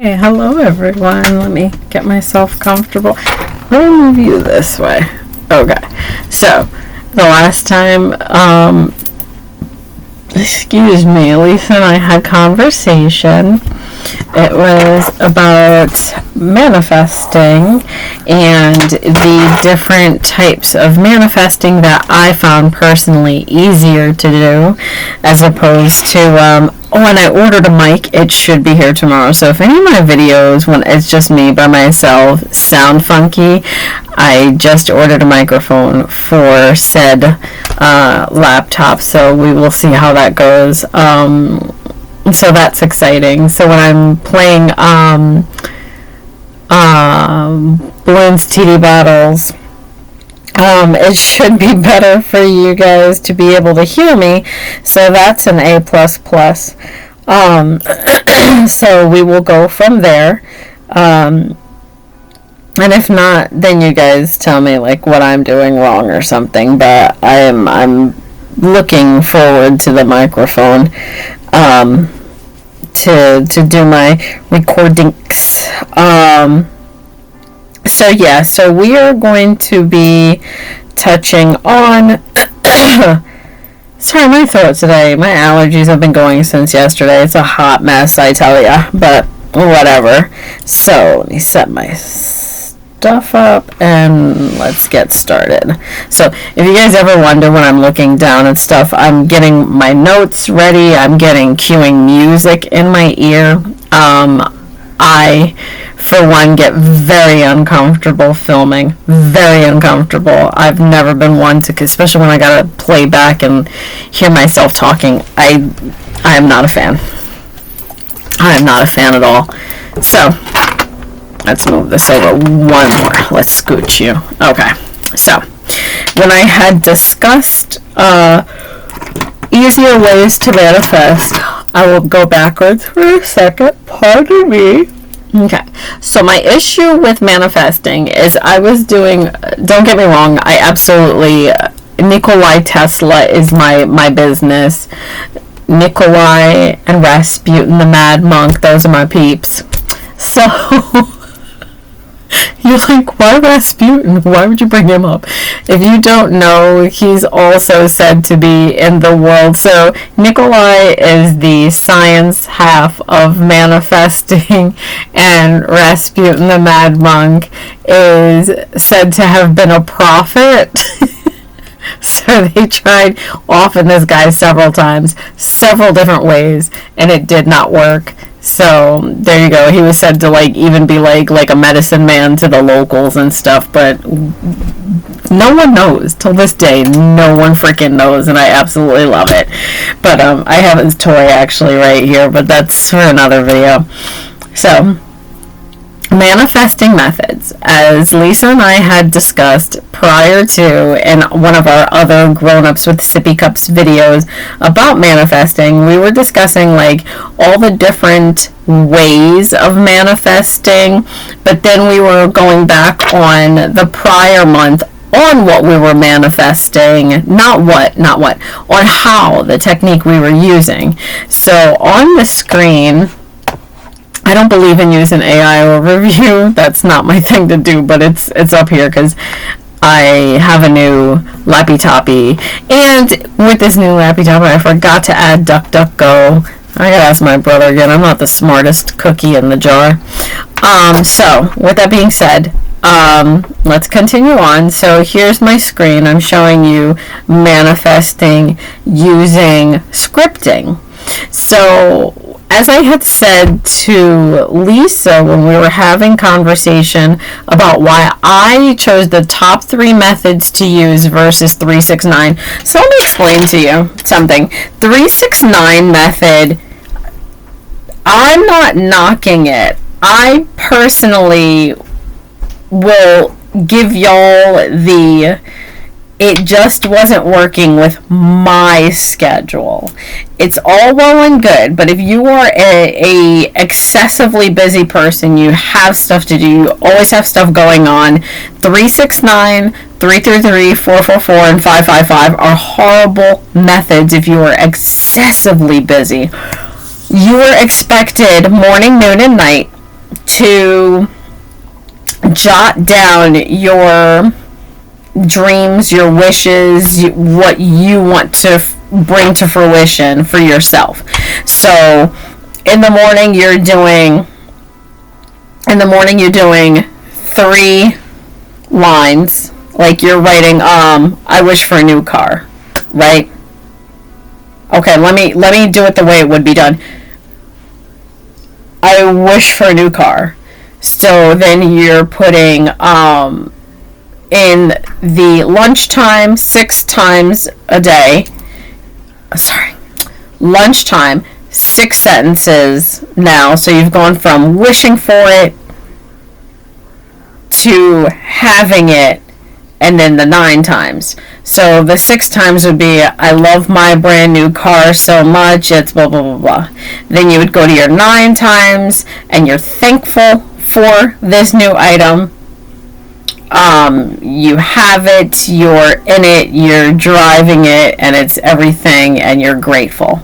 Hey, hello everyone. Let me get myself comfortable. Let me move you this way. Okay. So, the last time, excuse me, Lisa and I had conversation. It was about manifesting and the different types of manifesting that I found personally easier to do as opposed to, when I ordered a mic, it should be here tomorrow. So if any of my videos, when it's just me by myself, sound funky, I just ordered a microphone for said laptop. So we will see how that goes. So that's exciting. So when I'm playing Balloons TD Battles, it should be better for you guys to be able to hear me. So that's an A++. So we will go from there. And if not, then you guys tell me like what I'm doing wrong or something. But I'm looking forward to the microphone to do my recordings. So we are going to be touching on sorry, my throat today, my allergies have been going since yesterday. It's a hot mess, I tell ya, but whatever. So let me set my stuff up and let's get started. So if you guys ever wonder when I'm looking down at stuff, I'm getting my notes ready, I'm getting cueing music in my ear. I, for one, get very uncomfortable filming. Very uncomfortable. I've never been one to, especially when I gotta play back and hear myself talking. I am not a fan. I am not a fan at all. So, let's move this over one more. Let's scooch you. Okay. So, when I had discussed easier ways to manifest, I will go backwards for a second. Pardon me. Okay, so my issue with manifesting is I was doing, don't get me wrong, I absolutely, Nikolai Tesla is my business. Nikolai and Rasputin, the Mad Monk, those are my peeps. So, you're like, why Rasputin? Why would you bring him up? If you don't know, he's also said to be in the world. So Nikolai is the science half of manifesting, and Rasputin, the Mad Monk, is said to have been a prophet. So they tried offing this guy several times, several different ways, and it did not work. So there you go. He was said to even be like a medicine man to the locals and stuff, but no one knows till this day. No one freaking knows, and I absolutely love it. But I have his toy actually right here, but that's for another video. So manifesting methods, as Lisa and I had discussed prior to in one of our other grown-ups with sippy cups videos about manifesting, we were discussing all the different ways of manifesting, but then we were going back on the prior month on what we were manifesting, on how, the technique we were using. So on the screen, I don't believe in using AI overview. That's not my thing to do, but it's up here because I have a new Lappy Toppy. And with this new Lappy Toppy, I forgot to add DuckDuckGo. I gotta ask my brother again. I'm not the smartest cookie in the jar. So, with that being said, let's continue on. So here's my screen. I'm showing you manifesting using scripting. So, as I had said to Lisa when we were having conversation about why I chose the top 3 methods to use versus 369. So let me explain to you something. 369 method, I'm not knocking it. I personally will give y'all it just wasn't working with my schedule. It's all well and good, but if you are a excessively busy person, you have stuff to do, you always have stuff going on, 369, 333, 444, and 555 are horrible methods if you are excessively busy. You are expected morning, noon, and night to jot down your dreams, your wishes, what you want to bring to fruition for yourself. So in the morning you're doing 3 lines, like you're writing I wish for a new car, right? Okay, let me do it the way it would be done. I wish for a new car. So then you're putting in the lunchtime 6 times a day. Sorry. Lunchtime 6 sentences now. So you've gone from wishing for it to having it, and then the 9 times. So the 6 times would be, I love my brand new car so much, it's blah, blah, blah, blah. Then you would go to your 9 times, and you're thankful for this new item. You have it, you're in it, you're driving it, and it's everything, and you're grateful.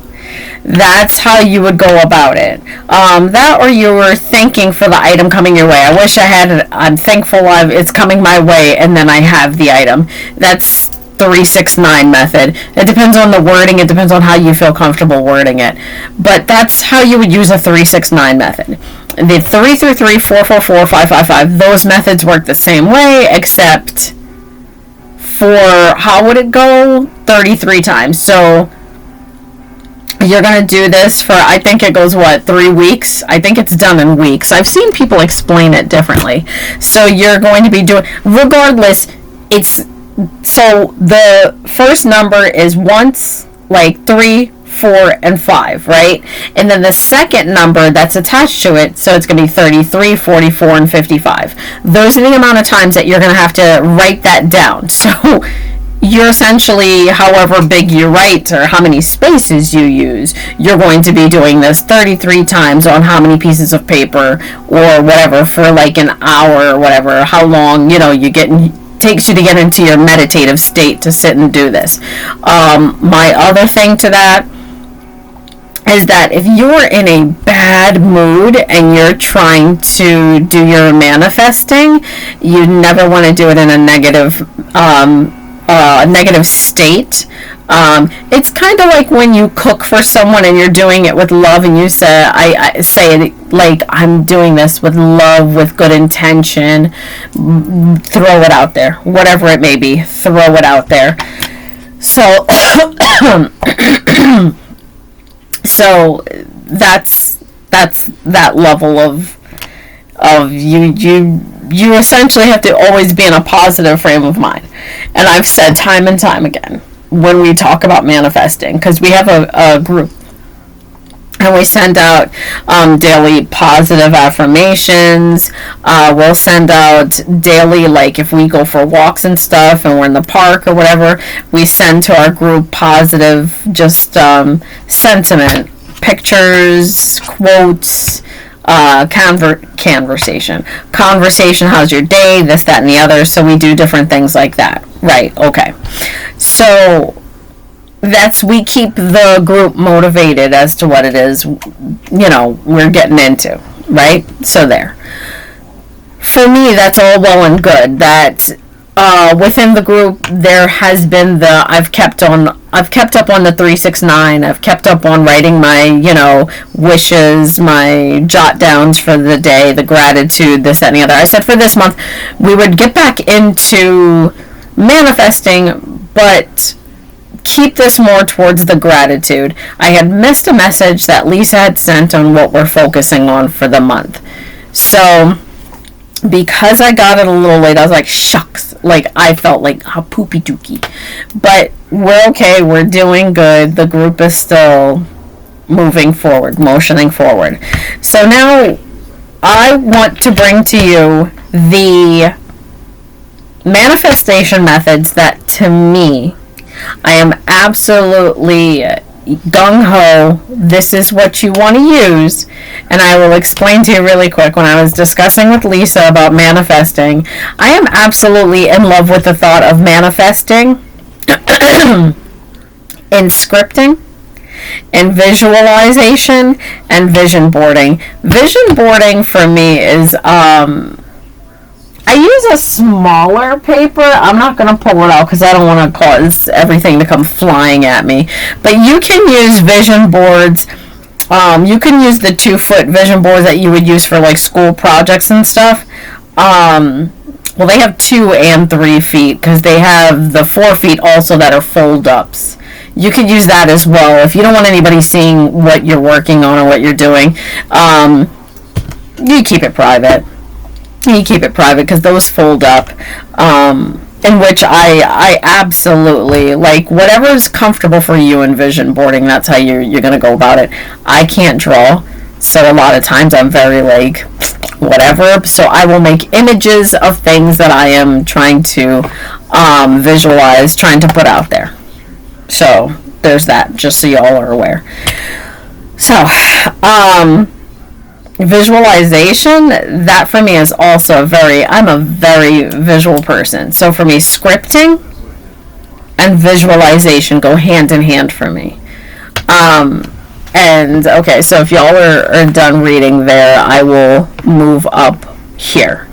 That's how you would go about it. That, or you were thanking for the item coming your way. I wish I had it. I'm thankful it's coming my way, and then I have the item. That's 3-6-9 method. It depends on the wording. It depends on how you feel comfortable wording it. But that's how you would use a 3-6-9 method. The 3-3-3, 4-4-4, 5-5-5, those methods work the same way, except for, how would it go? 33 times. So you're going to do this for, I think it goes, 3 weeks? I think it's done in weeks. I've seen people explain it differently. So you're going to be doing, regardless, so the first number is once, like 3, 4, and 5, right? And then the second number that's attached to it, so it's going to be 33, 44, and 55. Those are the amount of times that you're going to have to write that down. So you're essentially, however big you write or how many spaces you use, you're going to be doing this 33 times on how many pieces of paper or whatever for like an hour or whatever, how long, takes you to get into your meditative state to sit and do this. My other thing to that is that if you're in a bad mood and you're trying to do your manifesting, you never want to do it in a negative state. It's kind of like when you cook for someone and you're doing it with love, and you say, I say it like, I'm doing this with love, with good intention. Throw it out there, whatever it may be. Throw it out there. So, so that's that level of you essentially have to always be in a positive frame of mind. And I've said time and time again, when we talk about manifesting, because we have a group and we send out daily positive affirmations. We'll send out daily, like if we go for walks and stuff and we're in the park or whatever, we send to our group positive just sentiment, pictures, quotes, conversation, how's your day, this, that, and the other. So we do different things like that. Right, okay. So we keep the group motivated as to what it is, we're getting into, right? So there. For me, that's all well and good. That within the group, there has been I've kept up on the 3-6-9. I've kept up on writing my, wishes, my jot downs for the day, the gratitude, this, that, and the other. I said for this month, we would get back into manifesting, but keep this more towards the gratitude. I had missed a message that Lisa had sent on what we're focusing on for the month. So because I got it a little late, I was like, shucks. Like, I felt like a poopy dookie. But we're okay. We're doing good. The group is still moving forward, motioning forward. So now I want to bring to you the manifestation methods that, to me, I am absolutely gung-ho, this is what you want to use. And I will explain to you really quick. When I was discussing with Lisa about manifesting, I am absolutely in love with the thought of manifesting in scripting in visualization and vision boarding. Vision boarding for me is I use a smaller paper. I'm not going to pull it out because I don't want to cause everything to come flying at me. But you can use vision boards. You can use the 2-foot vision boards that you would use for like school projects and stuff. Well, they have 2 and 3 feet because they have the 4 feet also that are fold-ups. You could use that as well if you don't want anybody seeing what you're working on or what you're doing. You keep it private. You keep it private because those fold up, in which I absolutely, like, whatever is comfortable for you in vision boarding, that's how you're going to go about it. I can't draw, so a lot of times I'm very, like, whatever, so I will make images of things that I am trying to visualize, trying to put out there. So, there's that, just so y'all are aware. So, visualization, that for me is also I'm a very visual person. So for me, scripting and visualization go hand in hand for me. And okay, so if y'all are done reading there, I will move up here.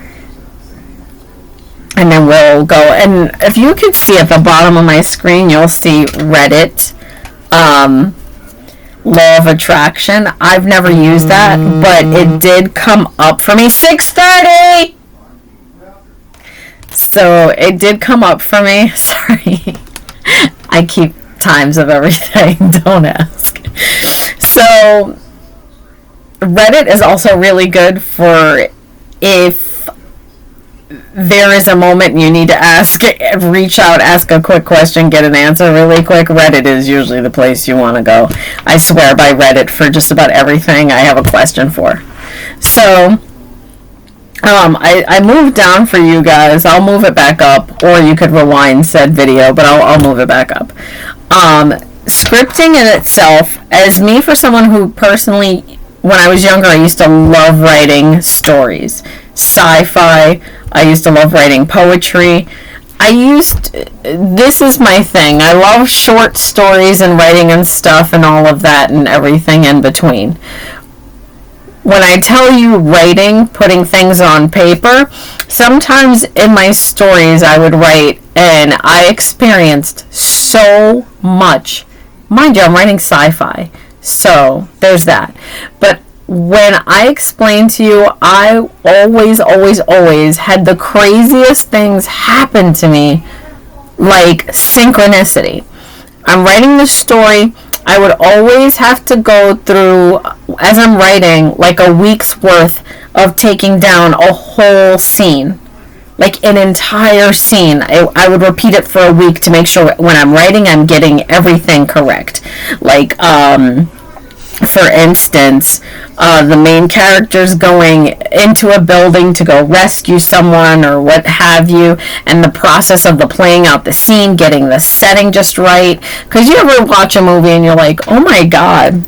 And then we'll go, and if you could see at the bottom of my screen, you'll see Reddit, Law of Attraction. I've never used that, but it did come up for me. 6:30! So it did come up for me. Sorry. I keep times of everything. Don't ask. So Reddit is also really good for if there is a moment you need to reach out, ask a quick question, get an answer really quick. Reddit is usually the place you want to go. I swear by Reddit for just about everything I have a question for. So, I moved down for you guys. I'll move it back up, or you could rewind said video, but I'll move it back up. Scripting in itself, as me, for someone who personally, when I was younger, I used to love writing stories. Sci-fi. I used to love writing poetry. This is my thing. I love short stories and writing and stuff and all of that and everything in between. When I tell you writing, putting things on paper, sometimes in my stories I would write, and I experienced so much. Mind you, I'm writing sci-fi, so there's that. But when I explain to you, I always had the craziest things happen to me, like synchronicity. I'm writing the story. I would always have to go through, as I'm writing, like a week's worth of taking down a whole scene. Like an entire scene. I would repeat it for a week to make sure when I'm writing I'm getting everything correct. Like, for instance, the main character's going into a building to go rescue someone or what have you, and the process of the playing out the scene, getting the setting just right. Because you ever watch a movie and you're like, oh my god,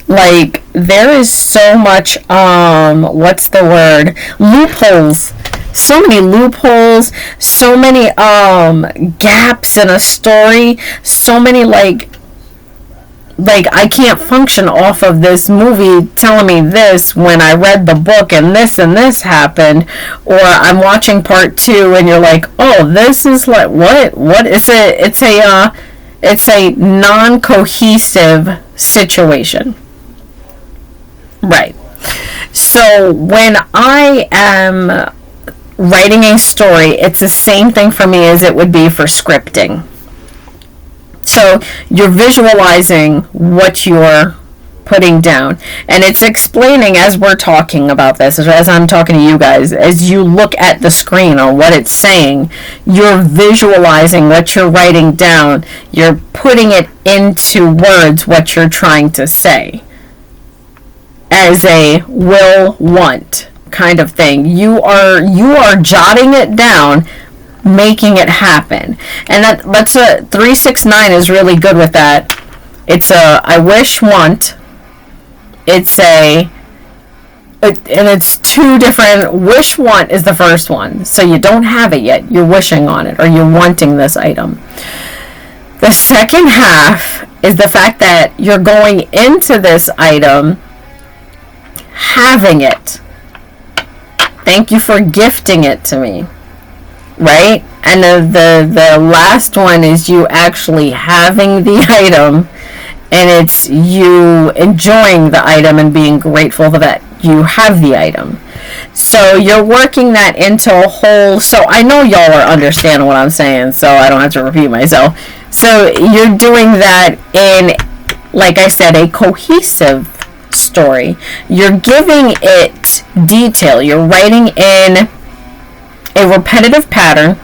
like, there is so much, what's the word? Loopholes. So many loopholes, so many, gaps in a story, so many, like, I can't function off of this movie telling me this when I read the book and this happened, or I'm watching part 2 and you're like, oh, this is like, what is it? It's a non-cohesive situation. Right. So when I am writing a story, it's the same thing for me as it would be for scripting. So you're visualizing what you're putting down, and it's explaining as we're talking about this, as I'm talking to you guys, as you look at the screen or what it's saying, you're visualizing what you're writing down. You're putting it into words what you're trying to say as a will want kind of thing. You are jotting it down, making it happen. And that's a 369 is really good with that. It's a I wish want. It's and it's two different. Wish want is the first one, so you don't have it yet, you're wishing on it or you're wanting this item. The second half is the fact that you're going into this item having it. Thank you for gifting it to me. Right? And the last one is you actually having the item, and it's you enjoying the item and being grateful that you have the item. So you're working that into a whole, so I know y'all are understanding what I'm saying, so I don't have to repeat myself. So you're doing that in, like I said, a cohesive story. You're giving it detail. You're writing in a repetitive pattern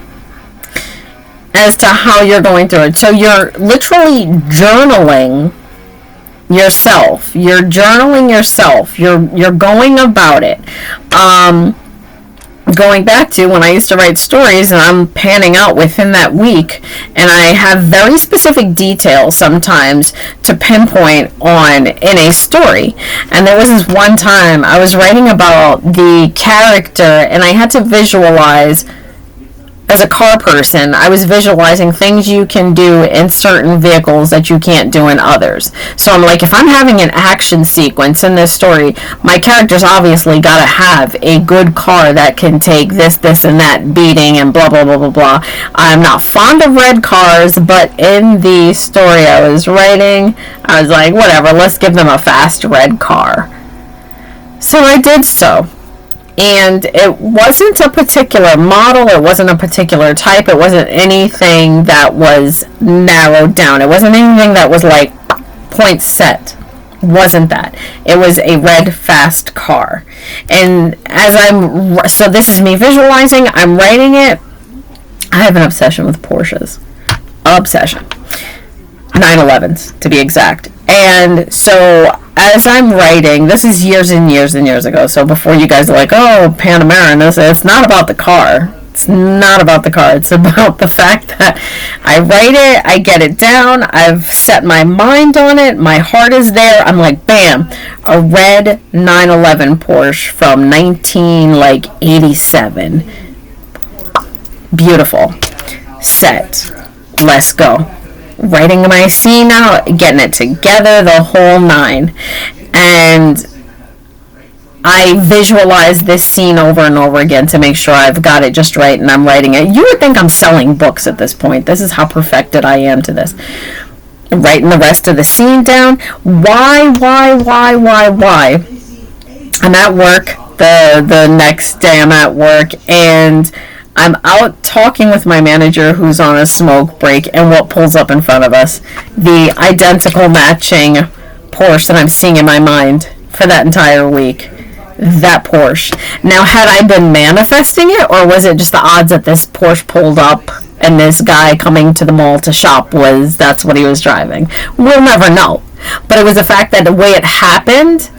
as to how you're going through it. So you're literally journaling yourself. You're journaling yourself. You're going about it. Going back to when I used to write stories, and I'm panning out within that week, and I have very specific details sometimes to pinpoint on in a story. And there was this one time I was writing about the character, and I had to visualize, as a car person, I was visualizing things you can do in certain vehicles that you can't do in others. So I'm like, if I'm having an action sequence in this story, my character's obviously got to have a good car that can take this, and that beating and blah, blah, blah, blah, blah. I'm not fond of red cars, but in the story I was writing, I was like, whatever, let's give them a fast red car. So I did so. And it wasn't a particular model, it wasn't a particular type, it wasn't anything that was narrowed down. It wasn't anything that was like point set. Wasn't that. It was a red fast car. And so this is me visualizing, I'm writing it. I have an obsession with Porsches. Obsession. 911s, to be exact. And so as I'm writing, this is years and years and years ago, so before you guys are like, oh, Panamera, it's not about the car. It's not about the car. It's about the fact that I write it, I get it down, I've set my mind on it, my heart is there. I'm like, bam, a red 911 Porsche from 1987. Beautiful. Set. Let's go. Writing my scene out, getting it together, the whole nine. And I visualize this scene over and over again to make sure I've got it just right and I'm writing it. You would think I'm selling books at this point. This is how perfected I am to this. Writing the rest of the scene down. Why? I'm at work the next day. I'm at work and I'm out talking with my manager who's on a smoke break, and what pulls up in front of us? The identical matching Porsche that I'm seeing in my mind for that entire week. That Porsche. Now, had I been manifesting it, or was it just the odds that this Porsche pulled up and this guy coming to the mall to shop that's what he was driving? We'll never know. But it was the fact that the way it happened,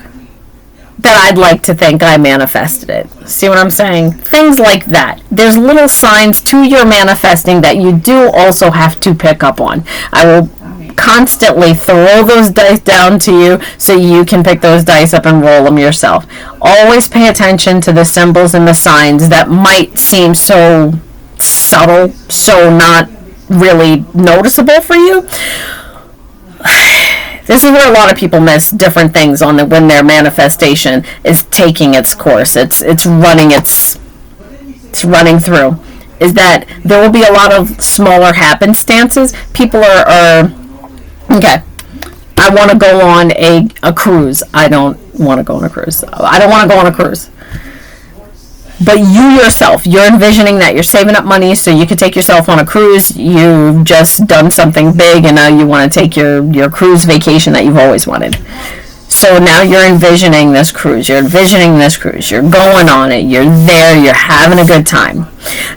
that I'd like to think I manifested it. See what I'm saying? Things like that. There's little signs to your manifesting that you do also have to pick up on. I will constantly throw those dice down to you so you can pick those dice up and roll them yourself. Always pay attention to the symbols and the signs that might seem so subtle, so not really noticeable for you. This is where a lot of people miss different things when their manifestation is taking its course. It's running through. Is that there will be a lot of smaller happenstances. People are okay. I want to go on a cruise. I don't want to go on a cruise. I don't want to go on a cruise. But you yourself, you're envisioning that you're saving up money so you could take yourself on a cruise. You've just done something big and now you want to take your cruise vacation that you've always wanted. So now you're envisioning this cruise. You're envisioning this cruise. You're going on it. You're there. You're having a good time.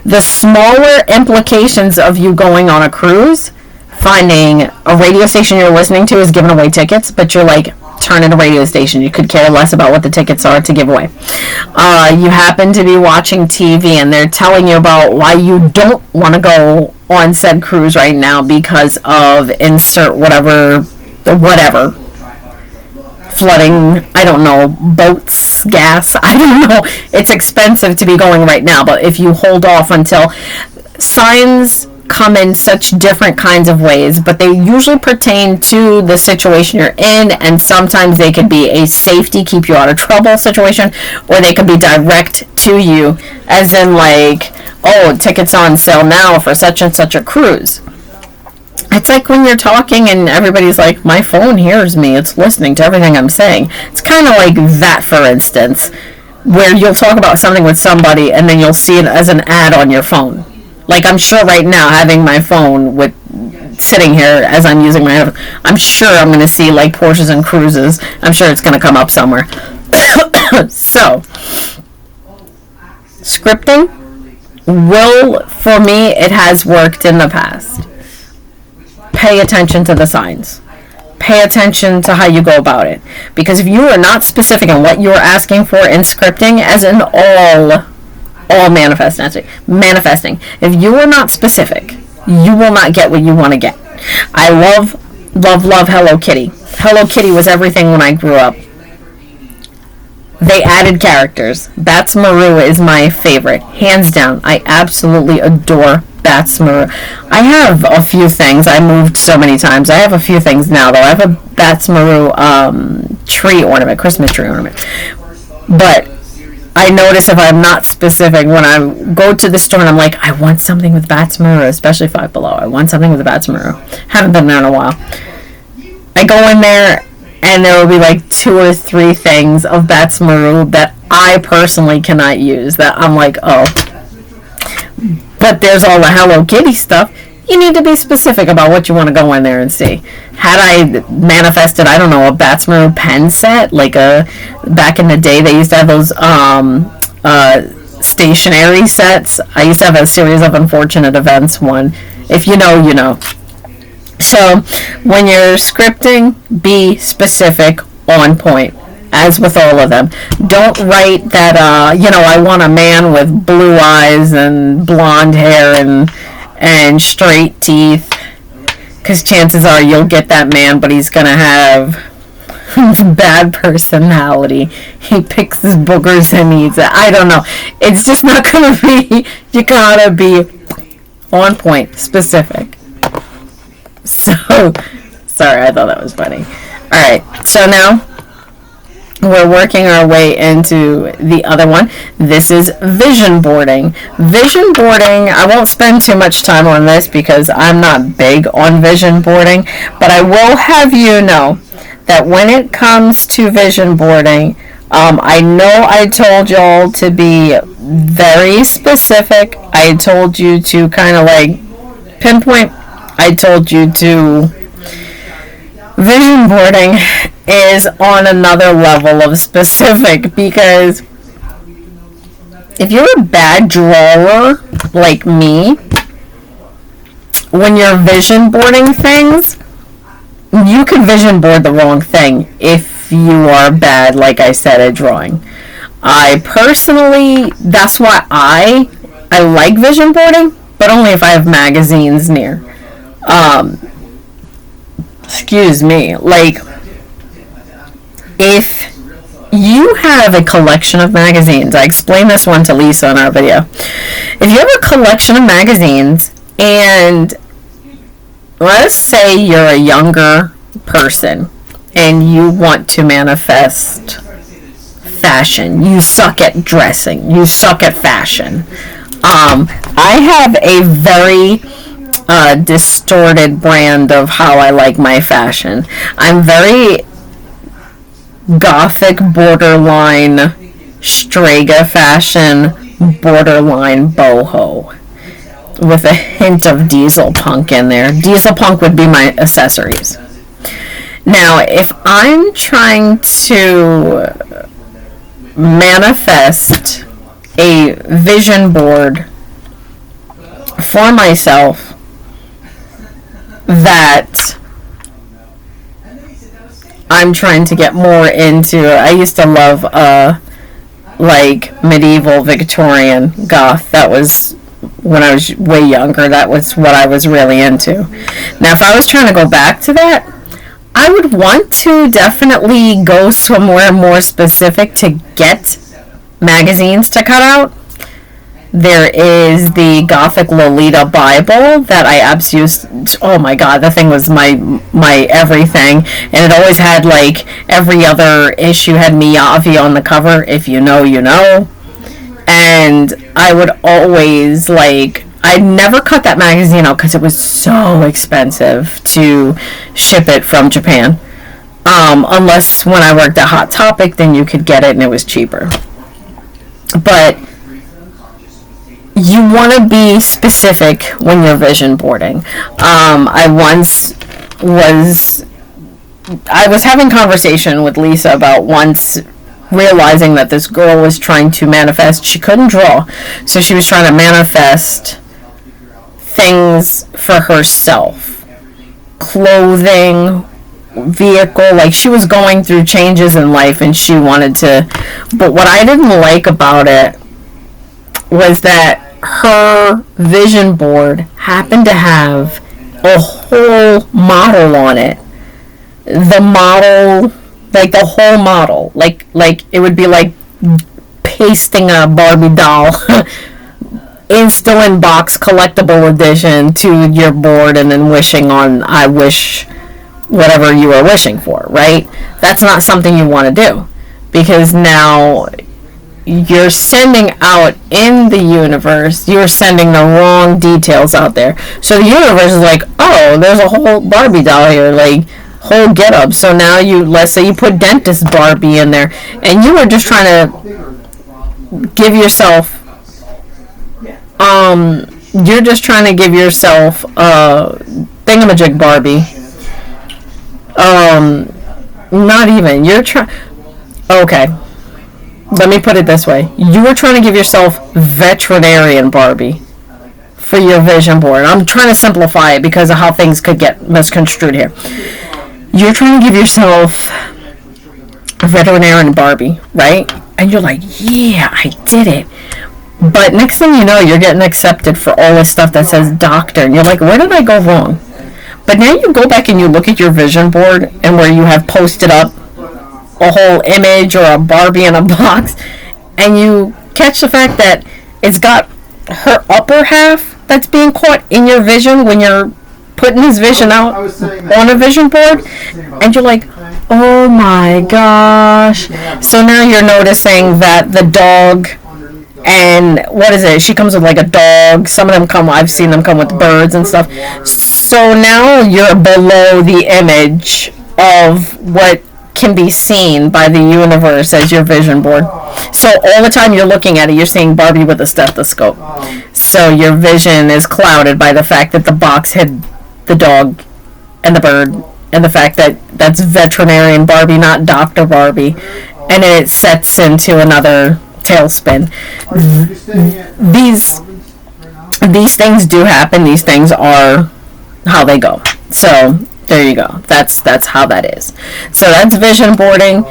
The smaller implications of you going on a cruise, finding a radio station you're listening to is giving away tickets, but you're like, turning a radio station. You could care less about what the tickets are to give away. You happen to be watching TV and they're telling you about why you don't want to go on said cruise right now because of insert whatever. Flooding, I don't know, boats, gas, I don't know. It's expensive to be going right now, but if you hold off until signs come in such different kinds of ways, but they usually pertain to the situation you're in, and sometimes they could be a safety, keep you out of trouble situation, or they could be direct to you, as in like, oh, tickets on sale now for such and such a cruise. It's like when you're talking and everybody's like, my phone hears me, it's listening to everything I'm saying. It's kind of like that, for instance, where you'll talk about something with somebody and then you'll see it as an ad on your phone. Like, I'm sure right now, having my phone with sitting here as I'm using my phone, I'm sure I'm going to see like Porsches and cruises. I'm sure it's going to come up somewhere. So, scripting for me, it has worked in the past. Pay attention to the signs. Pay attention to how you go about it. Because if you are not specific in what you're asking for in scripting, as in all manifesting, if you are not specific, you will not get what you want to get. I love Hello Kitty. Hello Kitty was everything when I grew up. They added characters. Batz-Maru is my favorite, hands down. I absolutely adore Batz-Maru. I have a few things. I moved so many times. I have a few things now, though. I have a Batz-Maru tree ornament, Christmas tree ornament. But I notice if I'm not specific, when I go to the store and I'm like, I want something with Batz-Maru, especially Five Below. I want something with Batz-Maru. Haven't been there in a while. I go in there and there will be like 2 or 3 things of Batz-Maru that I personally cannot use. That I'm like, oh. But there's all the Hello Kitty stuff. You need to be specific about what you want to go in there and see. Had I manifested, I don't know, a Batz-Maru pen set, like back in the day, they used to have those stationery sets. I used to have a series of Unfortunate Events one. If you know, you know. So, when you're scripting, be specific, on point, as with all of them. Don't write that, I want a man with blue eyes and blonde hair and straight teeth, because chances are you'll get that man, but he's going to have bad personality. He picks his boogers and eats it. I don't know. It's just not going to be, you gotta be on point, specific. So, sorry, I thought that was funny. Alright, so now we're working our way into the other one. This is vision boarding. Vision boarding, I won't spend too much time on this because I'm not big on vision boarding, but I will have you know that when it comes to vision boarding, I know I told y'all to be very specific. I told you to kind of like pinpoint. I told you to... Vision boarding is on another level of specific, because if you're a bad drawer like me, when you're vision boarding things, you can vision board the wrong thing if you are bad, like I said, at drawing. I personally, that's why I like vision boarding, but only if I have magazines near. Excuse me, like, if you have a collection of magazines, I explained this one to Lisa in our video. If you have a collection of magazines, and let's say you're a younger person, and you want to manifest fashion, you suck at dressing, you suck at fashion. I have a very distorted brand of how I like my fashion. I'm very gothic, borderline Strega fashion, borderline boho, with a hint of diesel punk in there. Diesel punk would be my accessories. Now, if I'm trying to manifest a vision board for myself that I'm trying to get more into, I used to love like medieval Victorian goth. That was when I was way younger. That was what I was really into. Now, if I was trying to go back to that, I would want to definitely go somewhere more specific to get magazines to cut out. There is the Gothic Lolita Bible that I absolutely, oh my god, that thing was my everything. And it always had, like, every other issue had Miyavi on the cover. If you know, you know. And I would always, like, I never cut that magazine out because it was so expensive to ship it from Japan. Unless when I worked at Hot Topic, then you could get it and it was cheaper. But you want to be specific when you're vision boarding. I was having conversation with Lisa about once realizing that this girl was trying to manifest. She couldn't draw, so she was trying to manifest things for herself. Clothing, vehicle, like she was going through changes in life and she wanted to, but what I didn't like about it was that her vision board happened to have a whole model on it. The model, like the whole model, like it would be like pasting a Barbie doll in box collectible edition to your board and then wishing on I wish whatever you were wishing for, right? That's not something you want to do, because now you're sending out in the universe, you're sending the wrong details out there. So the universe is like, oh, there's a whole Barbie doll here, like whole get up. So now let's say you put dentist Barbie in there and you were just trying to give yourself you're just trying to give yourself thingamajig Barbie. Not even. You're trying. Okay. Let me put it this way. You were trying to give yourself veterinarian Barbie for your vision board. I'm trying to simplify it because of how things could get misconstrued here. You're trying to give yourself a veterinarian Barbie, right? And you're like, yeah, I did it. But next thing you know, you're getting accepted for all this stuff that says doctor. And you're like, where did I go wrong? But now you go back and you look at your vision board and where you have posted up a whole image or a Barbie in a box, and you catch the fact that it's got her upper half that's being caught in your vision when you're putting his vision out on a vision board, and you're like, oh my gosh. So now you're noticing that the dog, and what is it? She comes with like a dog. Some of them come, I've seen them come with birds and stuff. So now you're below the image of what can be seen by the universe as your vision board. So all the time you're looking at it, you're seeing Barbie with a stethoscope. So your vision is clouded by the fact that the box hid the dog and the bird, and the fact that that's veterinarian Barbie, not Dr. Barbie. And then it sets into another tailspin. These things do happen. These things are how they go. So there you go. That's how that is. So that's vision boarding.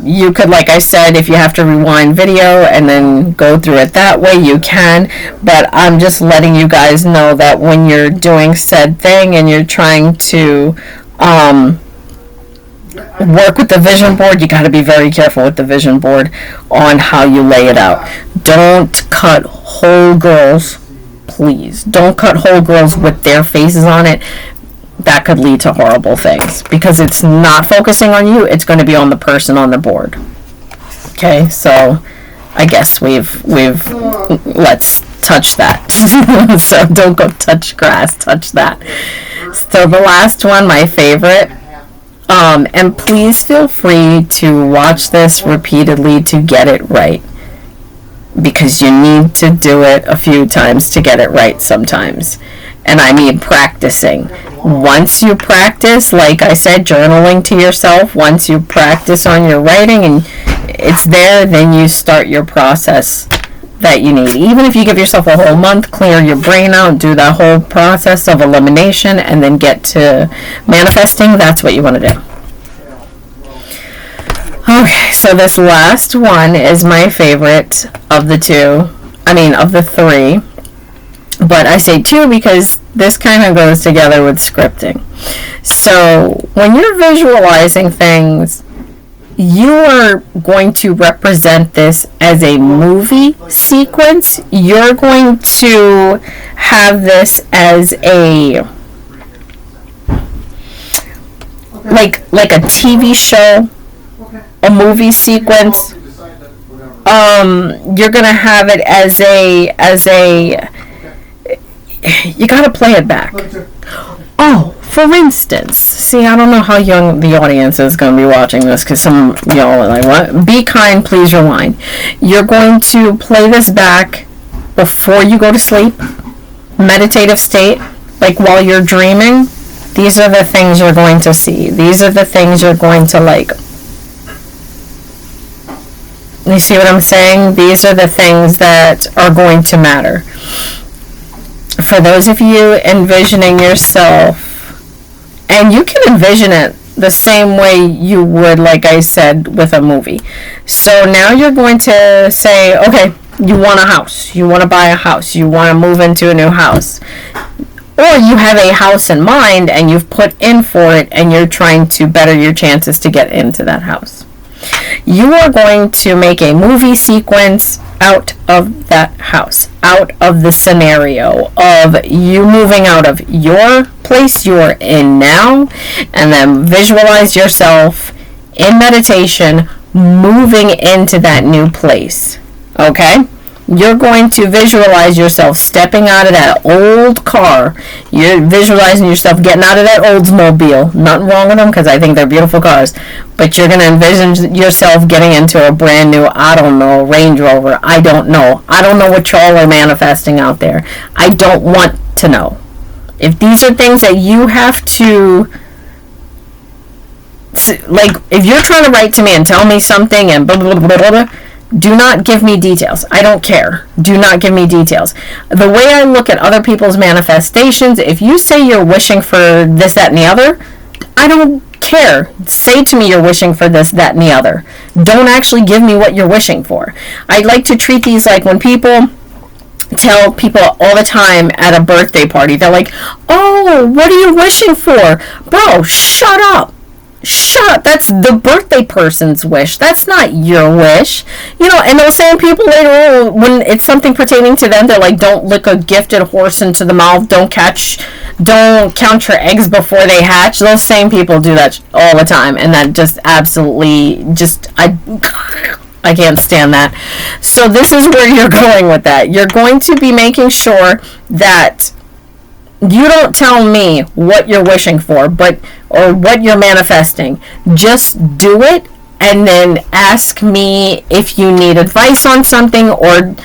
You could, like I said, if you have to rewind video and then go through it that way, you can. But I'm just letting you guys know that when you're doing said thing and you're trying to work with the vision board, you got to be very careful with the vision board on how you lay it out. Don't cut whole girls, please. Don't cut whole girls with their faces on it. That could lead to horrible things because it's not focusing on you. It's going to be on the person on the board. Okay, so I guess we've let's touch that. So don't go touch grass, touch that. So the last one, my favorite. And please feel free to watch this repeatedly to get it right, because you need to do it a few times to get it right sometimes. And I mean practicing. Once you practice, like I said, journaling to yourself, once you practice on your writing and it's there, then you start your process that you need. Even if you give yourself a whole month, clear your brain out, do that whole process of elimination, and then get to manifesting, that's what you want to do. Okay, so this last one is my favorite of the three. But I say two because this kind of goes together with scripting. So when you're visualizing things, you are going to represent this as a movie sequence. You're going to have this as a like a TV show, a movie sequence. You're gonna have it as a you gotta play it back. Oh, for instance, see, I don't know how young the audience is going to be watching this, because some y'all are like, what? Be kind, please rewind. You're going to play this back before you go to sleep, meditative state, like while you're dreaming. These are the things you're going to see. These are the things you're going to like. You see what I'm saying? These are the things that are going to matter. For those of you envisioning yourself, and you can envision it the same way you would, like I said, with a movie. So now you're going to say, okay, you want a house. You want to buy a house. You want to move into a new house. Or you have a house in mind and you've put in for it and you're trying to better your chances to get into that house. You are going to make a movie sequence out of that house, out of the scenario of you moving out of your place you're in now, and then visualize yourself in meditation moving into that new place. Okay? You're going to visualize yourself stepping out of that old car. You're visualizing yourself getting out of that Oldsmobile. Nothing wrong with them, because I think they're beautiful cars. But you're going to envision yourself getting into a brand new, I don't know, Range Rover. I don't know. I don't know what y'all are manifesting out there. I don't want to know. If these are things that you have to, like, if you're trying to write to me and tell me something and blah, blah, blah, blah, blah, do not give me details. I don't care. Do not give me details. The way I look at other people's manifestations, if you say you're wishing for this, that, and the other, I don't care. Say to me you're wishing for this, that, and the other. Don't actually give me what you're wishing for. I like to treat these like when people tell people all the time at a birthday party, they're like, oh, what are you wishing for? Bro, shut up. Shut up. That's the birthday person's wish. That's not your wish. You know, and those same people later on, when it's something pertaining to them, they're like, don't lick a gifted horse into the mouth. Don't count your eggs before they hatch. Those same people do that all the time. And that just absolutely, I can't stand that. So this is where you're going with that. You're going to be making sure that you don't tell me what you're wishing for, or what you're manifesting. Just do it, and then ask me if you need advice on something, or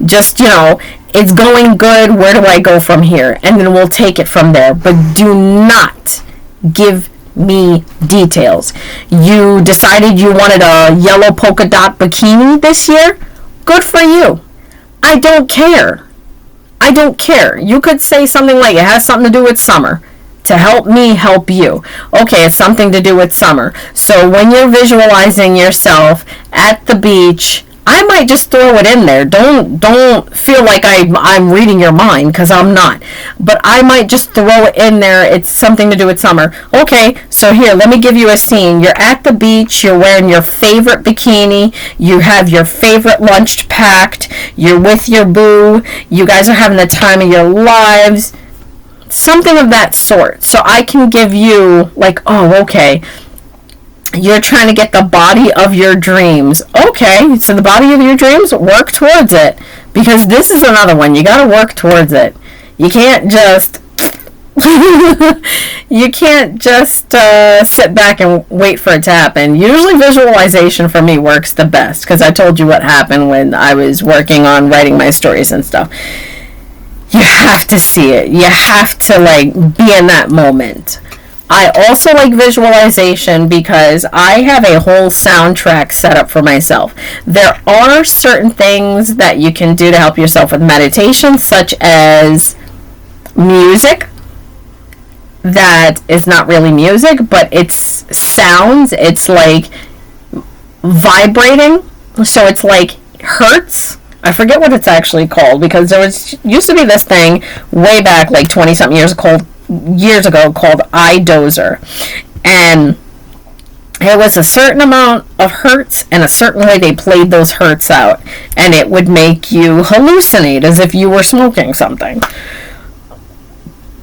just, it's going good, where do I go from here? And then we'll take it from there. But do not give me details. You decided you wanted a yellow polka dot bikini this year? Good for you. I don't care. I don't care. You could say something like it has something to do with summer. To help me help you. Okay, it's something to do with summer. So when you're visualizing yourself at the beach, I might just throw it in there. Don't feel like I'm reading your mind, because I'm not. But I might just throw it in there. It's something to do with summer. Okay, so here, let me give you a scene. You're at the beach. You're wearing your favorite bikini. You have your favorite lunch packed. You're with your boo. You guys are having the time of your lives. Something of that sort. So I can give you, like, oh, okay, you're trying to get the body of your dreams. Okay, so the body of your dreams, work towards it. Because this is another one. You got to work towards it. You can't just sit back and wait for it to happen. Usually visualization for me works the best, because I told you what happened when I was working on writing my stories and stuff. You have to see it. You have to, be in that moment. I also like visualization because I have a whole soundtrack set up for myself. There are certain things that you can do to help yourself with meditation, such as music that is not really music, but it's sounds. It's like vibrating. So it's like hertz. I forget what it's actually called, because there used to be this thing way back, like 20-something years ago, called iDozer. And it was a certain amount of hertz and a certain way they played those hertz out, and it would make you hallucinate as if you were smoking something.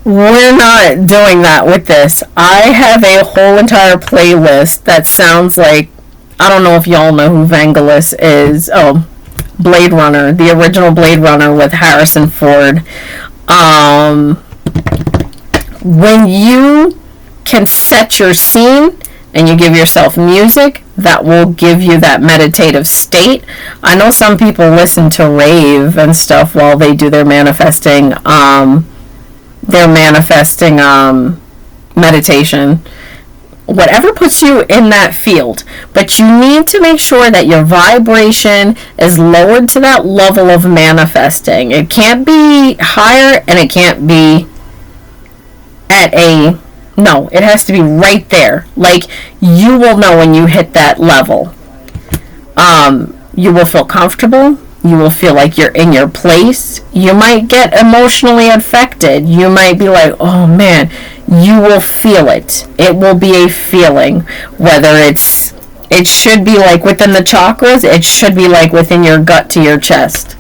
We're not doing that with this. I have a whole entire playlist that sounds like, I don't know if y'all know who Vangelis is. Oh, Blade Runner, the original Blade Runner with Harrison Ford. When you can set your scene and you give yourself music, that will give you that meditative state. I know some people listen to rave and stuff while they do their manifesting. Meditation, whatever puts you in that field, but you need to make sure that your vibration is lowered to that level of manifesting. It can't be higher and it can't be at a, no, it has to be right there. Like, you will know when you hit that level. You will feel comfortable. You will feel like you're in your place. You might get emotionally affected. You might be like, oh man, you will feel it. It will be a feeling. Whether it should be like within the chakras, it should be like within your gut to your chest.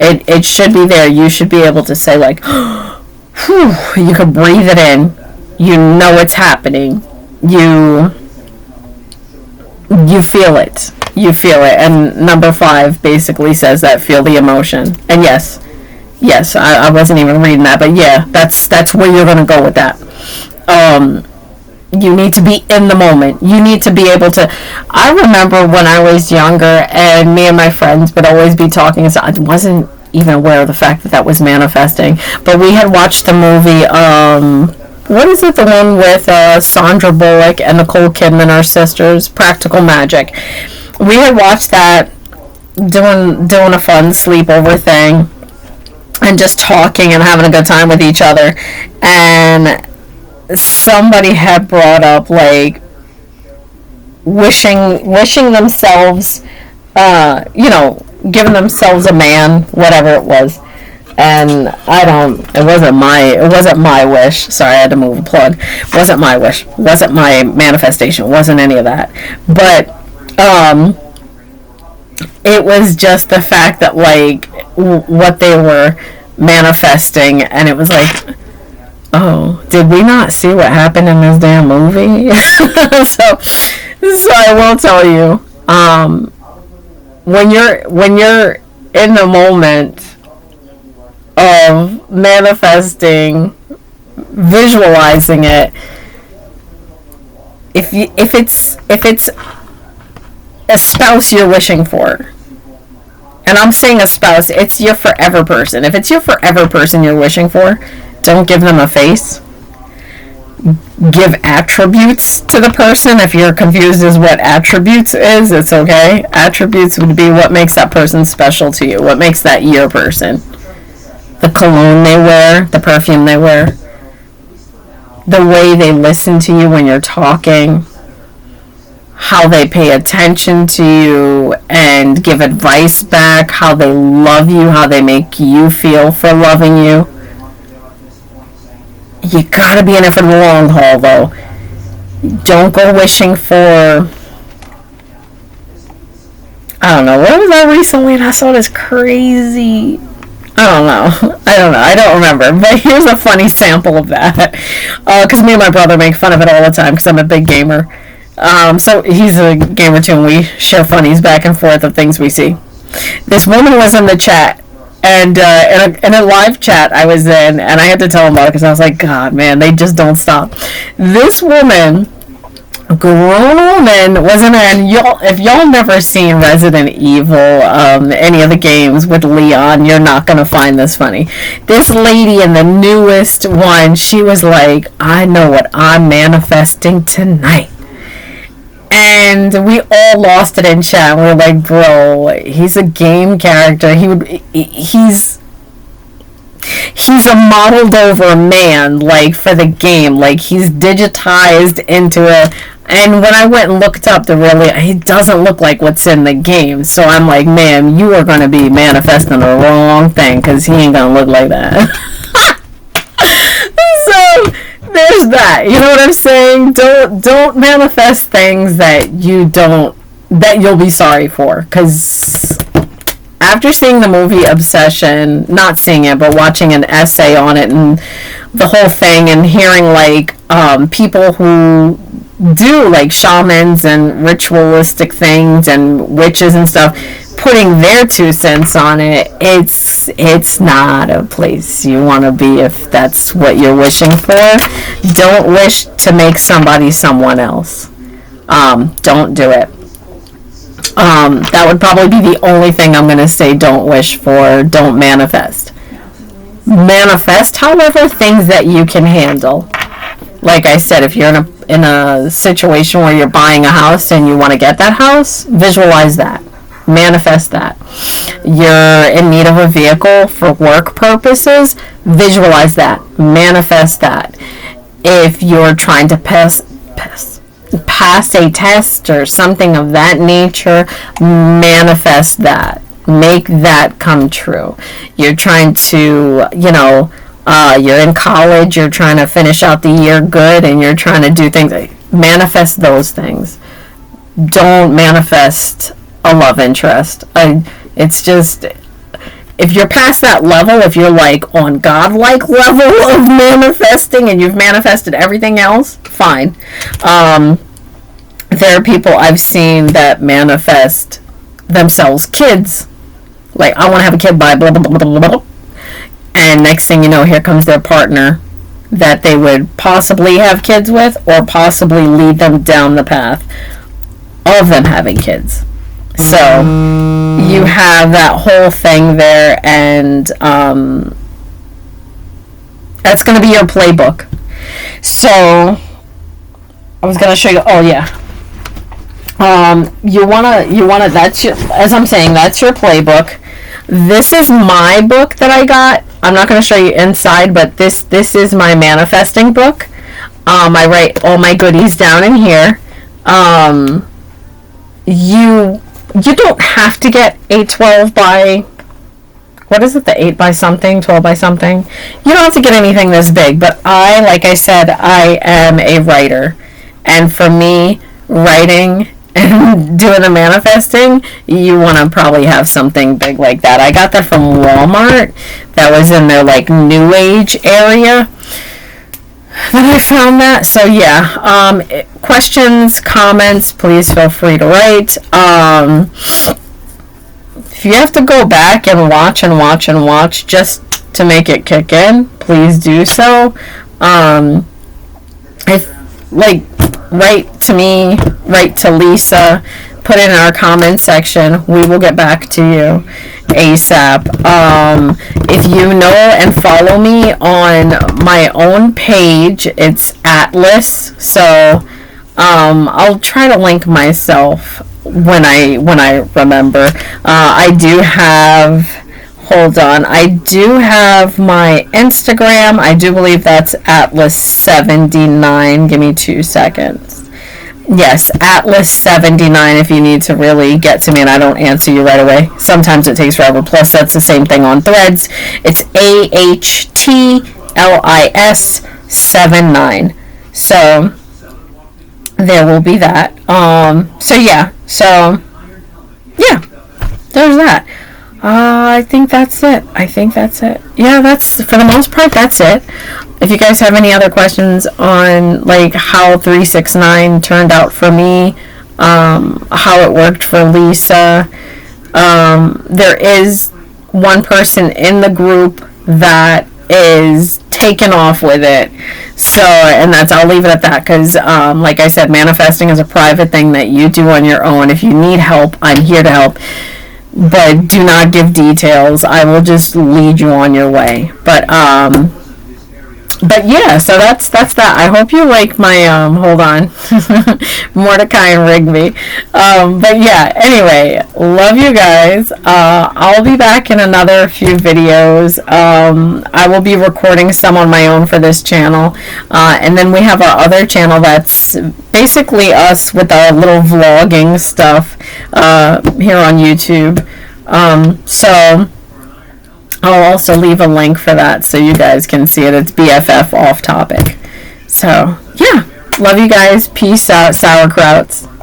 It should be there. You should be able to say like, whew, you can breathe it in. You know it's happening. You feel it. You feel it. And number 5 basically says that, feel the emotion. And yes, I wasn't even reading that, but yeah, that's where you're gonna go with that. You need to be in the moment. You need to be able to. I remember when I was younger, and me and my friends would always be talking, so I wasn't even aware of the fact that was manifesting. But we had watched the movie, what is it, the one with Sandra Bullock and Nicole Kidman, our sisters, Practical Magic. We had watched that, doing a fun sleepover thing, and just talking and having a good time with each other. And somebody had brought up like wishing themselves, giving themselves a man, whatever it was. And it wasn't my wish. Sorry, I had to move a plug. It wasn't my wish. It wasn't my manifestation. It wasn't any of that. But it was just the fact that like what they were manifesting, and it was like, oh, did we not see what happened in this damn movie? so I will tell you, when you're in the moment of manifesting, visualizing it, if it's a spouse you're wishing for, and I'm saying a spouse, it's your forever person. If it's your forever person you're wishing for, don't give them a face. Give attributes to the person. If you're confused as what attributes is, it's okay. Attributes would be what makes that person special to you. What makes that your person. The cologne they wear, the perfume they wear, the way they listen to you when you're talking, how they pay attention to you and give advice back, how they love you, how they make you feel for loving you. You gotta be in it for the long haul, though. Don't go wishing for, I don't know, what was that recently? And I saw this crazy, I don't know. I don't remember. But here's a funny sample of that. Because me and my brother make fun of it all the time because I'm a big gamer. So he's a gamer too, and we share funnies back and forth of things we see. This woman was in the chat, and in a live chat I was in, and I had to tell him about it because I was like, God, man, they just don't stop. This woman, a grown woman, was in there, and if y'all never seen Resident Evil, any of the games with Leon, you're not gonna find this funny. This lady in the newest one, she was like, I know what I'm manifesting tonight. And we all lost it in chat. We were like, bro, he's a game character. He's a modeled over man, like, for the game. Like, he's digitized into it. And when I went and looked up he doesn't look like what's in the game. So I'm like, man, you are going to be manifesting the wrong thing, because he ain't going to look like that. So there's that. that. You know what I'm saying? Don't manifest things that you'll be sorry for. Because after seeing the movie Obsession, not seeing it, but watching an essay on it and the whole thing, and hearing like people who do like shamans and ritualistic things and witches and stuff putting their 2 cents on it, it's not a place you want to be if that's what you're wishing for. Don't wish to make somebody someone else. Don't do it. That would probably be the only thing I'm going to say don't wish for. Don't manifest. Manifest, however, things that you can handle. Like I said, if you're in a situation where you're buying a house and you want to get that house, visualize that. Manifest that. You're in need of a vehicle for work purposes, visualize that. Manifest that. If you're trying to pass a test or something of that nature, manifest that. Make that come true. You're trying to, you're in college, you're trying to finish out the year good, and you're trying to do things. Manifest those things. Don't manifest a love interest. It's just, if you're past that level, if you're like on godlike level of manifesting and you've manifested everything else, fine. There are people I've seen that manifest themselves kids. Like, I want to have a kid by blah, blah, blah, blah, blah. And next thing you know, here comes their partner that they would possibly have kids with, or possibly lead them down the path of them having kids. So you have that whole thing there, and that's going to be your playbook. So I was going to show you. Oh yeah. You wanna. That's your. As I'm saying, that's your playbook. This is my book that I got. I'm not going to show you inside, but this is my manifesting book. I write all my goodies down in here. You don't have to get a 12 by, what is it, the 8 by something, 12 by something. You don't have to get anything this big, but like I said, I am a writer. And for me, writing and doing the manifesting, you want to probably have something big like that. I got that from Walmart. That was in their like new age area that I found that. So yeah, questions, comments, please feel free to write. If you have to go back and watch just to make it kick in, please do so. If write to me, write to Lisa, put it in our comment section. We will get back to you ASAP. If you know and follow me on my own page, it's Atlas. So I'll try to link myself when I remember. I do have. Hold on. I do have my Instagram. I do believe that's Atlas79. Give me 2 seconds. Yes, Atlas79 if you need to really get to me and I don't answer you right away. Sometimes it takes forever. Plus, that's the same thing on Threads. It's AHTLIS79. So, there will be that. There's that. I think that's it. Yeah, that's, for the most part, that's it. If you guys have any other questions on, like, how 369 turned out for me, how it worked for Lisa, there is one person in the group that is taken off with it. So, and I'll leave it at that, because, like I said, manifesting is a private thing that you do on your own. If you need help, I'm here to help. But do not give details. I will just lead you on your way. But yeah, so that's that. I hope you like my hold on. Mordecai and Rigby. But yeah, anyway, love you guys. I'll be back in another few videos. I will be recording some on my own for this channel. And then we have our other channel that's basically us with our little vlogging stuff here on YouTube. So I'll also leave a link for that so you guys can see it. It's BFF Off Topic. So, yeah. Love you guys. Peace out, sauerkrauts.